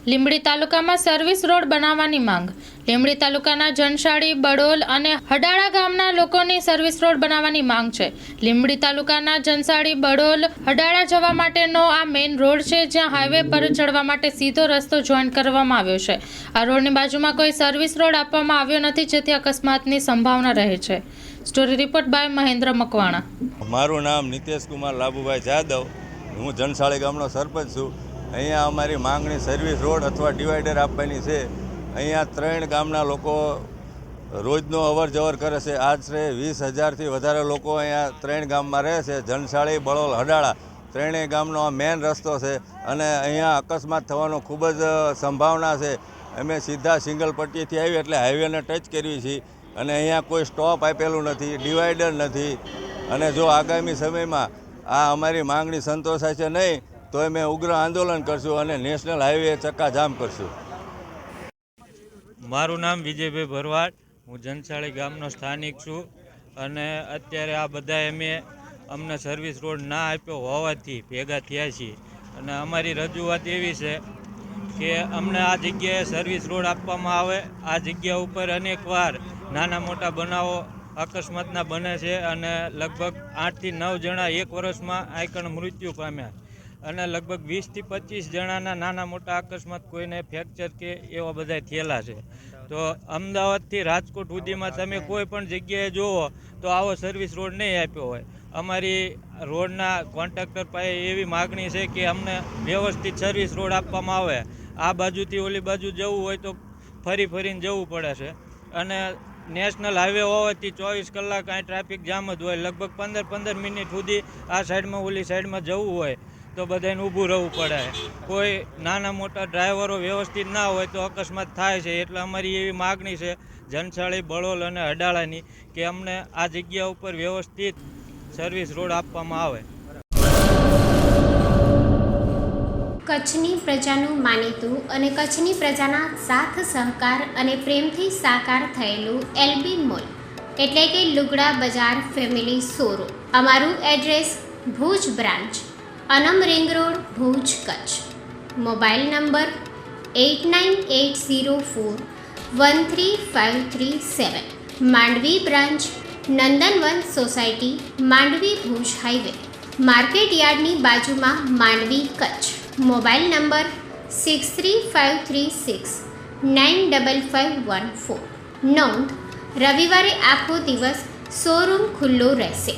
લીંબડી તાલુકામાં service road બનાવવાની માંગ। લીંબડી તાલુકાના જનશાળી, બડોલ અને હડાળા ગામના લોકોની સર્વિસ રોડ બનાવવાની માંગ છે। લીંબડી તાલુકાના જનશાળી, બડોલ, હડાળા જવા માટેનો આ મેઇન રોડ છે, જ્યાં હાઈવે પર ચડવા માટે સીધો રસ્તો જોઈન્ટ કરવામાં આવ્યો છે। આ રોડની બાજુમાં કોઈ સર્વિસ રોડ આપવામાં આવ્યો નથી, જેથી અકસ્માતની સંભાવના રહે છે। Story report by Mahendra Makwana. મારું નામ નિતેશ કુમાર લાભુભાઈ જાદવ, હું જનશાળી ગામનો સરપંચ છું। અહીંયા અમારી માંગણી સર્વિસ રોડ અથવા ડિવાઈડર આપવાની છે। અહીંયા 3 ગામના લોકો રોજનો અવર જવર કરે છે। આશરે 20,000થી વધારે લોકો અહીંયા 3 ગામમાં રહે છે। જનશાળી, બળોલ, હડાળા ત્રણેય ગામનો આ મેન રસ્તો છે અને અહીંયા અકસ્માત થવાનો ખૂબ જ સંભાવના છે। અમે સીધા સિંગલ પટ્ટીથી આવી એટલે હાઈવેને ટચ કરવી છીએ અને અહીંયા કોઈ સ્ટોપ આપેલું નથી, ડિવાઈડર નથી અને જો આગામી સમયમાં આ અમારી માંગણી સંતોષાય છે નહીં તો અમે ઉગ્ર આંદોલન કરશું અને નેશનલ હાઈવે ચક્કાજામ કરશું। મારું નામ વિજયભાઈ ભરવાડ, હું જનશાળી ગામનો સ્થાનિક છું અને અત્યારે આ બધા અમને સર્વિસ રોડ ના આપ્યો હોવાથી ભેગા થયા છીએ અને અમારી રજૂઆત એવી છે કે અમને આ જગ્યાએ સર્વિસ રોડ આપવામાં આવે। આ જગ્યા ઉપર અનેકવાર નાના મોટા બનાવો અકસ્માતના બને છે અને લગભગ 8થી 9 જણા એક વર્ષમાં આઈકણ મૃત્યુ પામ્યા અને લગભગ 20થી 25 જણાના નાના મોટા અકસ્માત, કોઈને ફ્રેક્ચર કે એવા બધા થયેલા છે। તો અમદાવાદથી રાજકોટ સુધીમાં તમે કોઈ પણ જગ્યાએ જુઓ તો આવો સર્વિસ રોડ નહીં આપ્યો હોય। અમારી રોડના કોન્ટ્રાક્ટર પાસે એવી માગણી છે કે અમને વ્યવસ્થિત સર્વિસ રોડ આપવામાં આવે। આ બાજુથી ઓલી બાજુ જવું હોય તો ફરીને જવું પડે છે અને નેશનલ હાઈવે હોવાથી 24 કલાક અહીં ટ્રાફિક જામ જ હોય। લગભગ 15 મિનિટ સુધી આ સાઈડમાં ઓલી સાઈડમાં જવું હોય તો બધાને ઊભું રહેવું પડે। કોઈ નાના મોટા ડ્રાઈવરો વ્યવસ્થિત ના હોય તો અકસ્માત થાય છે। એટલે અમારી એવી માગણી છે જનશાળી, બળોલ અને હડાળાની કે અમને આ જગ્યા ઉપર વ્યવસ્થિત સર્વિસ રોડ આપવામાં આવે। કચ્છની પ્રજાનું માનીતું અને કચ્છની પ્રજાના સાથ સહકાર અને પ્રેમથી સાકાર થયેલું એલબી મોલ એટલે કે લુગડા બજાર ફેમિલી શોરૂમ। અમારું address Bhuj branch, Anam ring road, Bhuj, Kutch. Mobile number 8980413537। Mandvi branch, Nandanvan society, Mandvi, Bhuj highway, market યાર્ડની બાજુમાં, માંડવી, કચ્છ। Mobile number 6353695514। નોંધ: રવિવારે આખો દિવસ શોરૂમ ખુલ્લો રહેશે।